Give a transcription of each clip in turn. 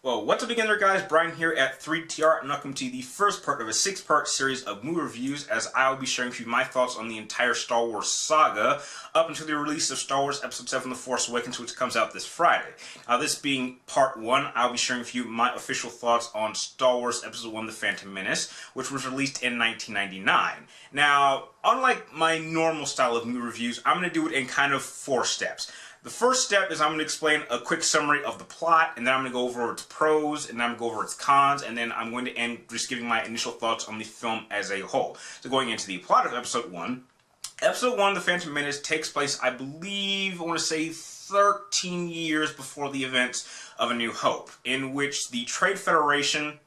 Well, what's up again there, guys? Brian here at 3TR, and welcome to the first part of a 6-part series of movie reviews, as I will be sharing with you my thoughts on the entire Star Wars saga up until the release of Star Wars Episode 7 The Force Awakens, which comes out this Friday. Now, this being part 1, I'll be sharing with you my official thoughts on Star Wars Episode 1 The Phantom Menace, which was released in 1999. Now, unlike my normal style of movie reviews, I'm going to do it in kind of 4 steps. The first step is I'm going to explain a quick summary of the plot, and then I'm going to go over its pros, and then I'm going to go over its cons, and then I'm going to end just giving my initial thoughts on the film as a whole. So going into the plot of Episode 1. Episode 1, The Phantom Menace, takes place, I believe, I want to say 13 years before the events of A New Hope, in which the Trade Federation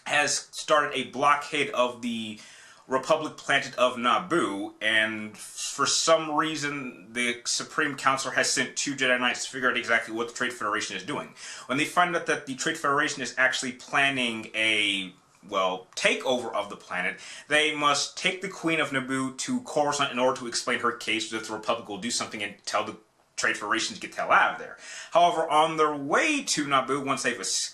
has started a blockade of the Republic planet of Naboo, and for some reason the Supreme Council has sent 2 Jedi Knights to figure out exactly what the Trade Federation is doing. When they find out that the Trade Federation is actually planning a, well, takeover of the planet, they must take the Queen of Naboo to Coruscant in order to explain her case, so that the Republic will do something and tell the Trade Federation to get the hell out of there. However, on their way to Naboo,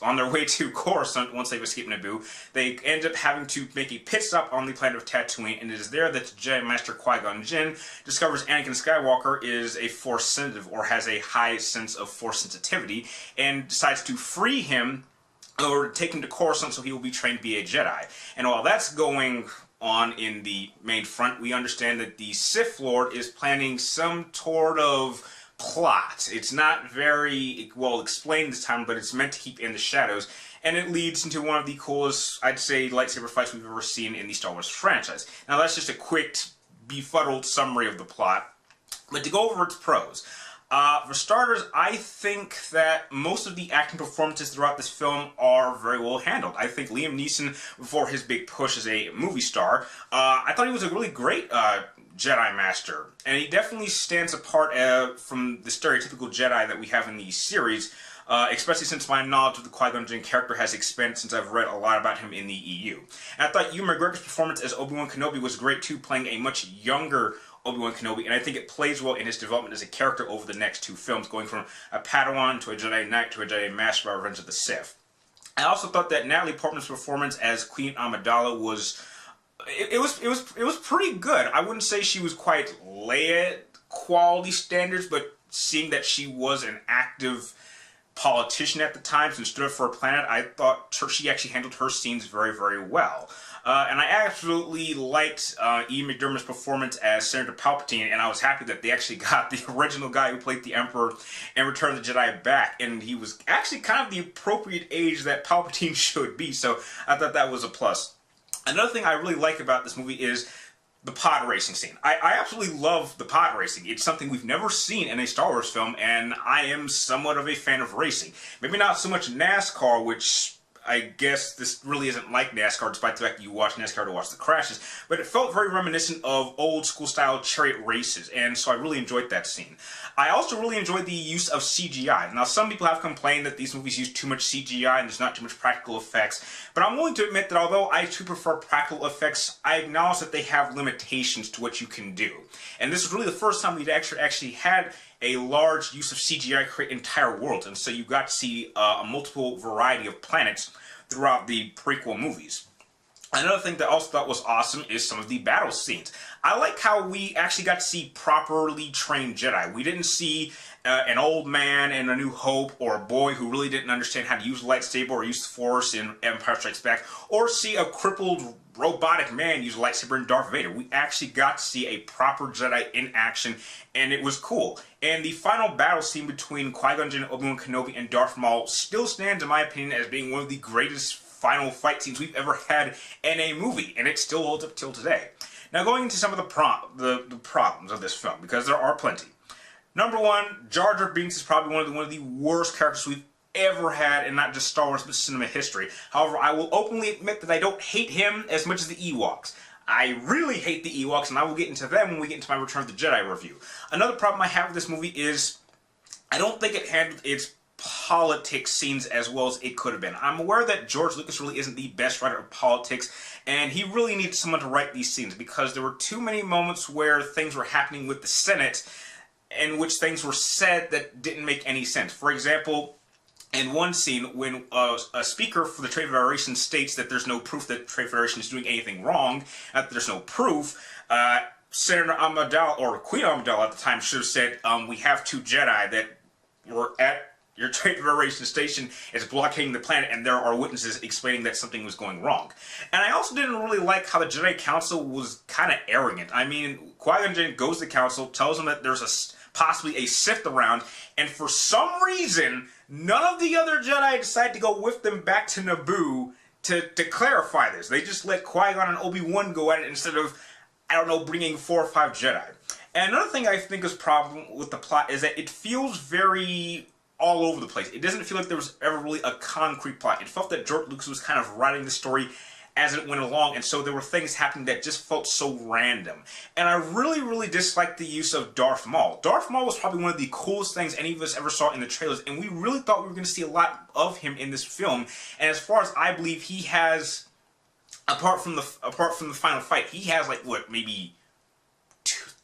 on their way to Coruscant, once they've escaped Naboo, they end up having to make a pit stop on the planet of Tatooine, and it is there that Jedi Master Qui-Gon Jinn discovers Anakin Skywalker is a Force sensitive, or has a high sense of Force sensitivity, and decides to free him or take him to Coruscant so he will be trained to be a Jedi. And while that's going on in the main front, we understand that the Sith Lord is planning some sort of plot. It's not very well explained this time, but it's meant to keep in the shadows, and it leads into one of the coolest, I'd say, lightsaber fights we've ever seen in the Star Wars franchise. Now, that's just a quick, befuddled summary of the plot, but to go over its pros. For starters, I think that most of the acting performances throughout this film are very well handled. I think Liam Neeson, before his big push as a movie star, I thought he was a really great Jedi Master, and he definitely stands apart from the stereotypical Jedi that we have in the series, especially since my knowledge of the Qui-Gon Jinn character has expanded since I've read a lot about him in the EU. And I thought Ewan McGregor's performance as Obi-Wan Kenobi was great too, playing a much younger Obi-Wan Kenobi, and I think it plays well in his development as a character over the next 2 films, going from a Padawan to a Jedi Knight to a Jedi Master by Revenge of the Sith. I also thought that Natalie Portman's performance as Queen Amidala was it was pretty good. I wouldn't say she was quite Leia quality standards, but seeing that she was an active politician at the time and stood up for her planet, I thought she actually handled her scenes very, very well. And I absolutely liked Ian McDiarmid's performance as Senator Palpatine, and I was happy that they actually got the original guy who played the Emperor and Return of the Jedi back, and he was actually kind of the appropriate age that Palpatine should be, so I thought that was a plus. Another thing I really like about this movie is the pod racing scene. I absolutely love the pod racing. It's something we've never seen in a Star Wars film, and I am somewhat of a fan of racing. Maybe not so much NASCAR, which I guess this really isn't like NASCAR, despite the fact that you watch NASCAR to watch the crashes, but it felt very reminiscent of old school style chariot races, and so I really enjoyed that scene. I also really enjoyed the use of CGI. Now, some people have complained that these movies use too much CGI and there's not too much practical effects, but I'm willing to admit that although I too prefer practical effects, I acknowledge that they have limitations to what you can do. And this is really the first time we'd actually had a large use of CGI to create entire worlds, and so you got to see a multiple variety of planets throughout the prequel movies. Another thing that I also thought was awesome is some of the battle scenes. I like how we actually got to see properly trained Jedi. We didn't see an old man in A New Hope, or a boy who really didn't understand how to use a lightsaber or use the Force in Empire Strikes Back, or see a crippled robotic man use a lightsaber in Darth Vader. We actually got to see a proper Jedi in action, and it was cool. And the final battle scene between Qui-Gon Jinn, Obi-Wan Kenobi, and Darth Maul still stands, in my opinion, as being one of the greatest final fight scenes we've ever had in a movie, and it still holds up till today. Now, going into some of the problems of this film, because there are plenty. Number 1, Jar Jar Binks is probably one of the worst characters we've ever had in not just Star Wars but cinema history. However, I will openly admit that I don't hate him as much as the Ewoks. I really hate the Ewoks, and I will get into them when we get into my Return of the Jedi review. Another problem I have with this movie is I don't think it handled its politics scenes as well as it could have been. I'm aware that George Lucas really isn't the best writer of politics, and he really needed someone to write these scenes, because there were too many moments where things were happening with the Senate in which things were said that didn't make any sense. For example, in one scene when a speaker for the Trade Federation states that there's no proof that the Trade Federation is doing anything wrong, that there's no proof, Senator Amidala, or Queen Amidala at the time, should have said, we have 2 Jedi that were at your Trade Federation station is blockading the planet, and there are witnesses explaining that something was going wrong. And I also didn't really like how the Jedi Council was kind of arrogant. I mean, Qui-Gon Jinn goes to the Council, tells them that there's possibly a Sith around, and for some reason, none of the other Jedi decide to go with them back to Naboo to clarify this. They just let Qui-Gon and Obi-Wan go at it instead of, I don't know, bringing 4 or 5 Jedi. And another thing I think is a problem with the plot is that it feels very all over the place. It doesn't feel like there was ever really a concrete plot. It felt that George Lucas was kind of writing the story as it went along, and so there were things happening that just felt so random. And I really, really disliked the use of Darth Maul. Darth Maul was probably one of the coolest things any of us ever saw in the trailers, and we really thought we were going to see a lot of him in this film. And as far as I believe, he has, apart from the final fight, he has like, what, maybe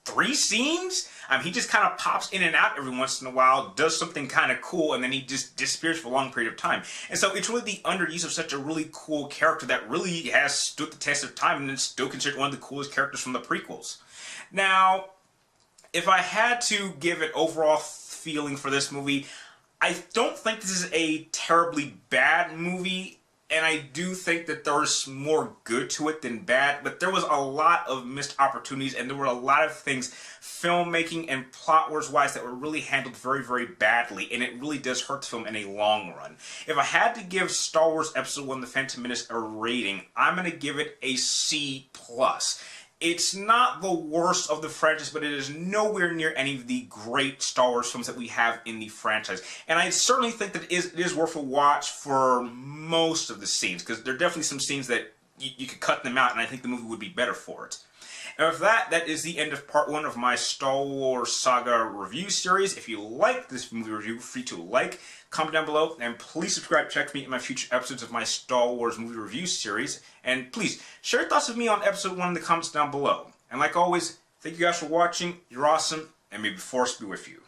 3 scenes? He just kind of pops in and out every once in a while, does something kind of cool, and then he just disappears for a long period of time. And so it's really the underuse of such a really cool character that really has stood the test of time and is still considered one of the coolest characters from the prequels. Now, if I had to give an overall feeling for this movie, I don't think this is a terribly bad movie. And I do think that there's more good to it than bad, but there was a lot of missed opportunities, and there were a lot of things, filmmaking and plot-wise, that were really handled very, very badly, and it really does hurt the film in a long run. If I had to give Star Wars Episode 1: The Phantom Menace a rating, I'm going to give it a C+. It's not the worst of the franchise, but it is nowhere near any of the great Star Wars films that we have in the franchise. And I certainly think that it is worth a watch for most of the scenes, because there are definitely some scenes that you could cut them out, and I think the movie would be better for it. And with that, that is the end of part 1 of my Star Wars Saga review series. If you like this movie review, feel free to like, comment down below, and please subscribe to check me in my future episodes of my Star Wars movie review series. And please, share your thoughts with me on episode 1 in the comments down below. And like always, thank you guys for watching, you're awesome, and may the Force be with you.